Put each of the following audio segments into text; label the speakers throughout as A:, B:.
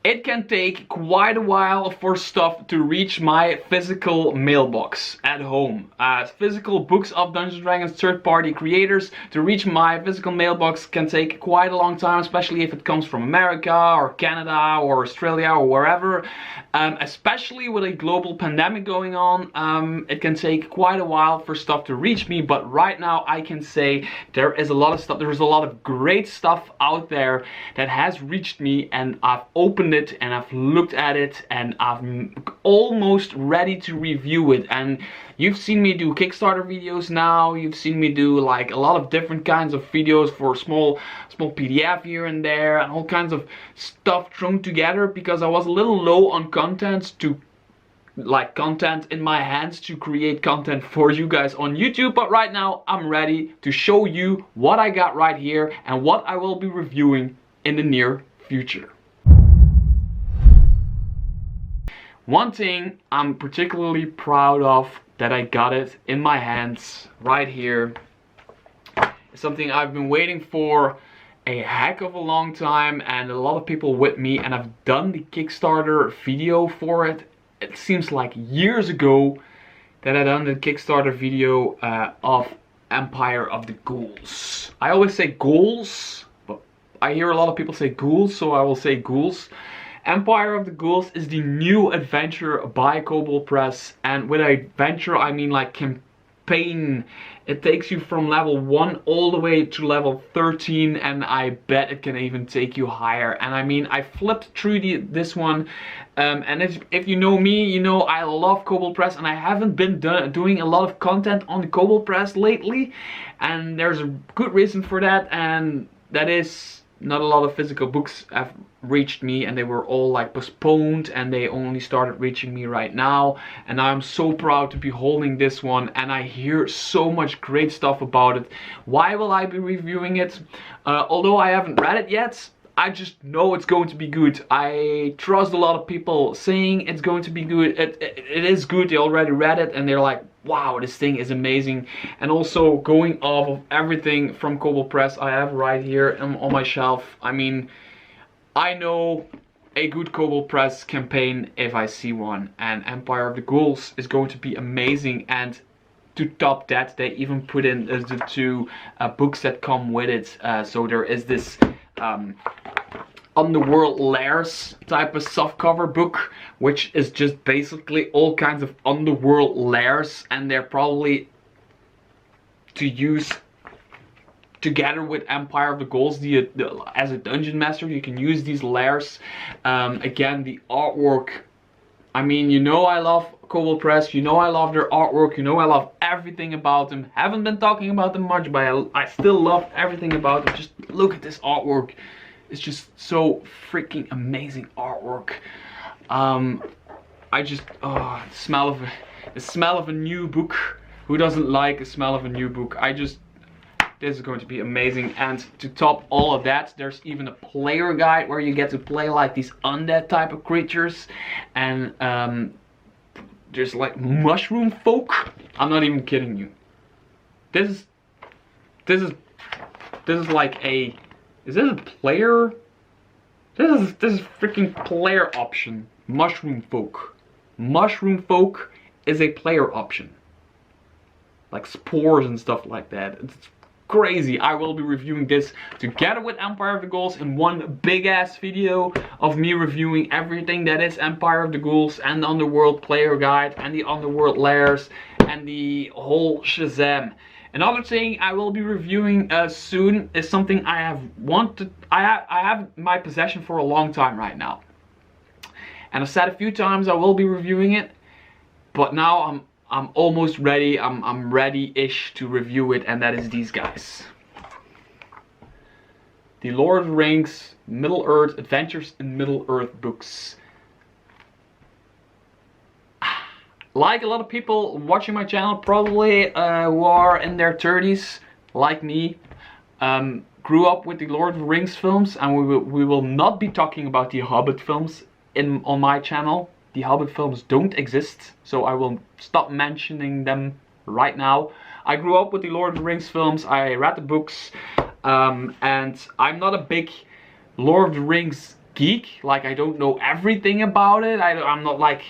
A: It can take quite a while for stuff to reach my physical mailbox at home. Physical books of Dungeons & Dragons third-party creators to reach my physical mailbox can take quite a long time, especially if it comes from America or Canada or Australia or wherever. Especially with a global pandemic going on, it can take quite a while for stuff to reach me. But right now I can say there is a lot of stuff, there's a lot of great stuff out there that has reached me, and I've opened it and I've looked at it and I'm almost ready to review it. And you've seen me do Kickstarter videos now, you've seen me do like a lot of different kinds of videos for small PDF here and there and all kinds of stuff thrown together because I was a little low on content in my hands to create content for you guys on YouTube. But right now I'm ready to show you what I got right here and what I will be reviewing in the near future. One thing I'm particularly proud of that I got it in my hands right here is something I've been waiting for a heck of a long time, and a lot of people with me, and I've done the Kickstarter video for it. It seems like years ago that I done the Kickstarter video of Empire of the Ghouls. I always say Ghouls, but I hear a lot of people say Ghouls, so I will say Ghouls. Empire of the Ghouls is the new adventure by Kobold Press, and with adventure I mean like campaign. It takes you from level 1 all the way to level 13, and I bet it can even take you higher. And I mean, I flipped through this one, and if you know me, you know I love Kobold Press, and I haven't been doing a lot of content on the Kobold Press lately, and there's a good reason for that, and that is not a lot of physical books have reached me, and they were all like postponed, and they only started reaching me right now. And I'm so proud to be holding this one, and I hear so much great stuff about it. Why will I be reviewing it? Although I haven't read it yet, I just know it's going to be good. I trust a lot of people saying it's going to be good. It is good. They already read it and they're like, wow, this thing is amazing. And also going off of everything from Kobold Press I have right here on my shelf. I mean, I know a good Kobold Press campaign if I see one, and Empire of the Ghouls is going to be amazing. And to top that, they even put in the two books that come with it. So there is this Underworld Lairs type of softcover book, which is just basically all kinds of underworld lairs, and they're probably to use together with Empire of the Ghouls. As a dungeon master, you can use these lairs. Again, the artwork, I mean, you know I love Kobold Press, you know I love their artwork, you know I love everything about them. Haven't been talking about them much, but I still love everything about them. Just look at this artwork. It's just so freaking amazing artwork. The smell of a new book. Who doesn't like the smell of a new book? This is going to be amazing. And to top all of that, there's even a player guide where you get to play like these undead type of creatures. And there's like mushroom folk. I'm not even kidding you. This is like a, is this a player? This is freaking player option. Mushroom folk. Mushroom folk is a player option. Like spores and stuff like that. It's crazy. I will be reviewing this together with Empire of the Ghouls in one big ass video of me reviewing everything that is Empire of the Ghouls and the Underworld player guide and the Underworld lairs and the whole Shazam. Another thing I will be reviewing soon is something I have wanted. I have in my possession for a long time right now, and I've said a few times I will be reviewing it, but now I'm almost ready. I'm ready-ish to review it, and that is these guys. The Lord of the Rings Middle Earth Adventures in Middle Earth books. Like a lot of people watching my channel probably who are in their 30s, like me, grew up with the Lord of the Rings films, and we will not be talking about the Hobbit films on my channel. The Hobbit films don't exist, so I will stop mentioning them right now. I grew up with the Lord of the Rings films, I read the books, and I'm not a big Lord of the Rings geek. Like, I don't know everything about it. I'm not like,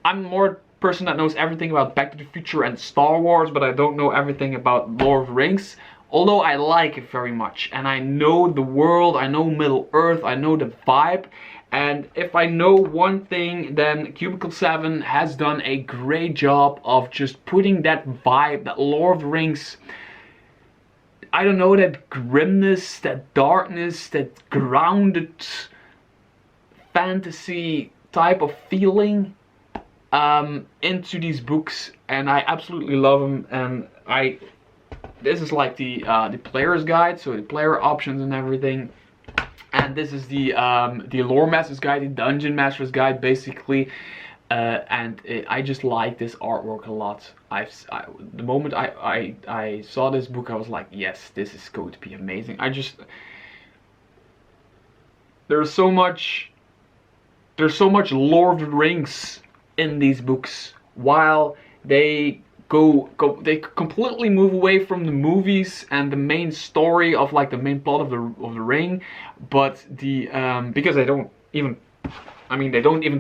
A: I'm more a person that knows everything about Back to the Future and Star Wars, but I don't know everything about Lord of the Rings. Although I like it very much, and I know the world, I know Middle Earth, I know the vibe. And if I know one thing, then Cubicle 7 has done a great job of just putting that vibe, that Lord of the Rings, I don't know, that grimness, that darkness, that grounded fantasy type of feeling into these books. And I absolutely love them. And this is like the player's guide, so the player options and everything. And this is the lore master's guide, the dungeon master's guide, basically. I just like this artwork a lot. The moment I saw this book, I was like, yes, this is going to be amazing. There's so much Lord of the Rings in these books, while they they completely move away from the movies and the main story of like the main plot of the ring, but because they don't even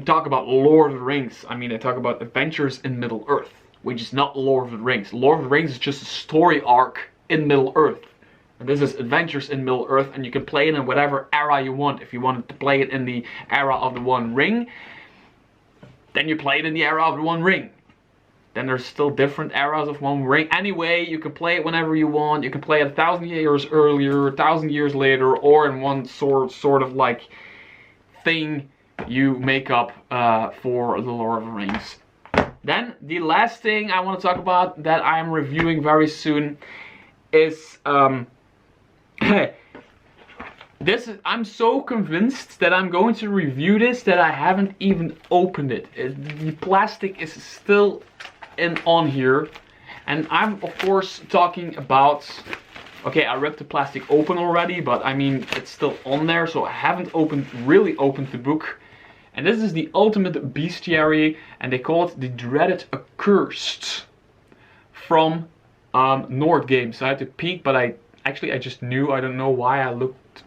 A: talk about Lord of the Rings. I mean, they talk about adventures in Middle Earth, which is not Lord of the Rings. Lord of the Rings is just a story arc in Middle Earth. And this is adventures in Middle Earth, and you can play it in whatever era you want. If you wanted to play it in the era of the One Ring, then you play it in the era of the One Ring. Then there's still different eras of One Ring. Anyway, you can play it whenever you want. You can play it 1,000 years earlier, 1,000 years later, or in one sort of like thing you make up for the Lord of the Rings. Then the last thing I want to talk about that I am reviewing very soon is I'm so convinced that I'm going to review this that I haven't even opened it. The plastic is still on here, and I'm of course talking about, okay, I ripped the plastic open already, but I mean it's still on there, so I haven't really opened the book. And this is the Ultimate Bestiary, and they call it the Dreaded Accursed from Nord Games. So I had to peek, but I just knew. I don't know why I looked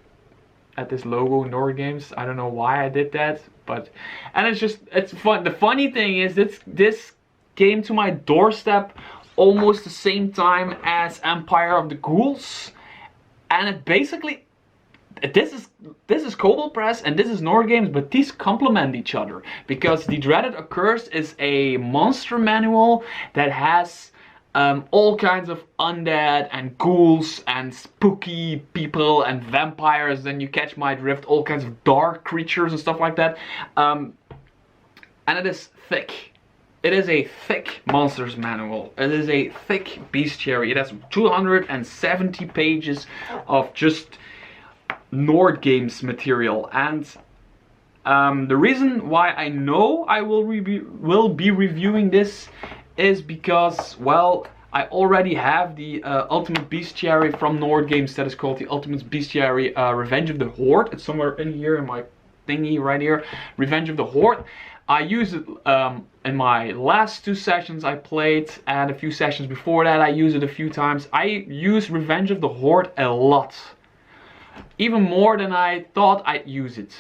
A: at this logo, Nord Games. I don't know why I did that, and it's fun. The funny thing is this came to my doorstep almost the same time as Empire of the Ghouls, and it basically, this is Cobalt Press and this is Nord Games, but these complement each other, because the Dreaded Accursed is a monster manual that has all kinds of undead and ghouls and spooky people and vampires, then you catch my drift, all kinds of dark creatures and stuff like that, and it is thick. It is a thick monsters manual. It is a thick bestiary. It has 270 pages of just Nord Games material, and the reason why I know I will be reviewing this is because, well, I already have the Ultimate Bestiary from Nord Games that is called the Ultimate Bestiary Revenge of the Horde. It's somewhere in here in my thingy right here, Revenge of the Horde. I used it in my last 2 sessions I played, and a few sessions before that I used it a few times. I use Revenge of the Horde a lot. Even more than I thought I'd use it.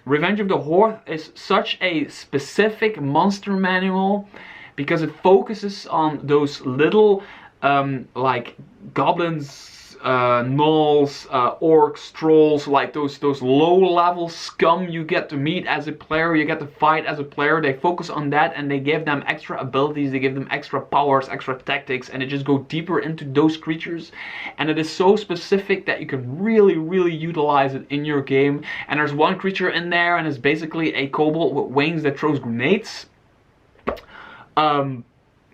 A: Revenge of the Horde is such a specific monster manual because it focuses on those little like goblins, gnolls, orcs, trolls, like those low-level scum you get to meet as a player, you get to fight as a player. They focus on that, and they give them extra abilities, they give them extra powers, extra tactics, and they just go deeper into those creatures. And it is so specific that you can really, really utilize it in your game. And there's one creature in there, and it's basically a kobold with wings that throws grenades.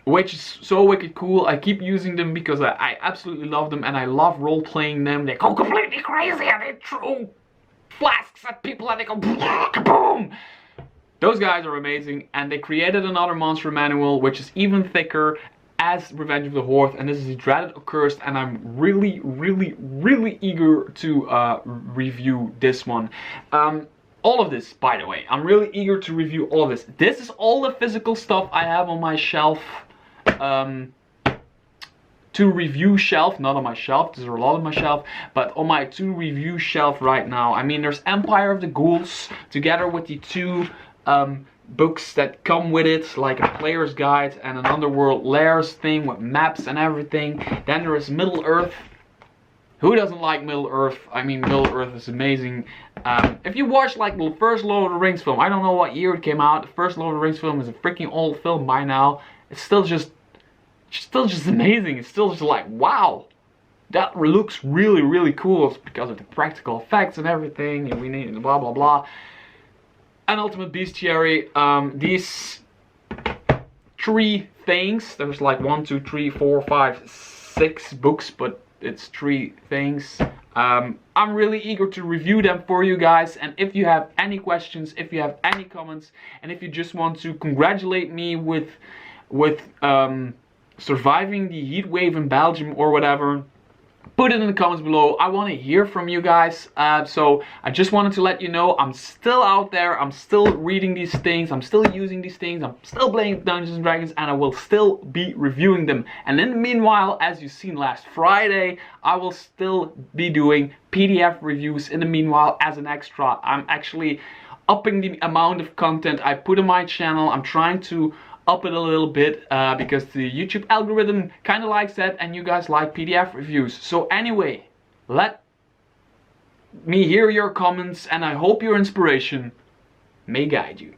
A: Which is so wicked cool. I keep using them because I absolutely love them, and I love role-playing them. They go completely crazy and they throw flasks at people and they go kaboom! Those guys are amazing, and they created another monster manual which is even thicker as Revenge of the Horde, and this is the Dreaded Accursed, and I'm really, really, really eager to review this one. All of this, by the way, I'm really eager to review all of this. This is all the physical stuff I have on my shelf to to review shelf, not on my shelf, there's a lot on my shelf, but on my to review shelf right now. I mean, there's Empire of the Ghouls together with the two books that come with it, like a player's guide and an Underworld Lairs thing with maps and everything. Then there is Middle Earth. Who doesn't like Middle Earth? I mean, Middle Earth is amazing. If you watch like the first Lord of the Rings film, I don't know what year it came out. The first Lord of the Rings film is a freaking old film by now. It's still just amazing. It's still just like, wow, that looks really, really cool. It's because of the practical effects and everything, and we need blah blah blah. And Ultimate Bestiary, these 3 things. There's like 1, 2, 3, 4, 5, 6 books, but it's 3 things. I'm really eager to review them for you guys, and if you have any questions, if you have any comments, and if you just want to congratulate me with surviving the heat wave in Belgium or whatever, put it in the comments below. I want to hear from you guys. So I just wanted to let you know I'm still out there. I'm still reading these things. I'm still using these things. I'm still playing Dungeons and Dragons, and I will still be reviewing them. And in the meanwhile, as you've seen last Friday, I will still be doing PDF reviews in the meanwhile as an extra. I'm actually upping the amount of content I put on my channel. I'm trying to up it a little bit because the YouTube algorithm kind of likes that, and you guys like PDF reviews. So anyway, let me hear your comments, and I hope your inspiration may guide you.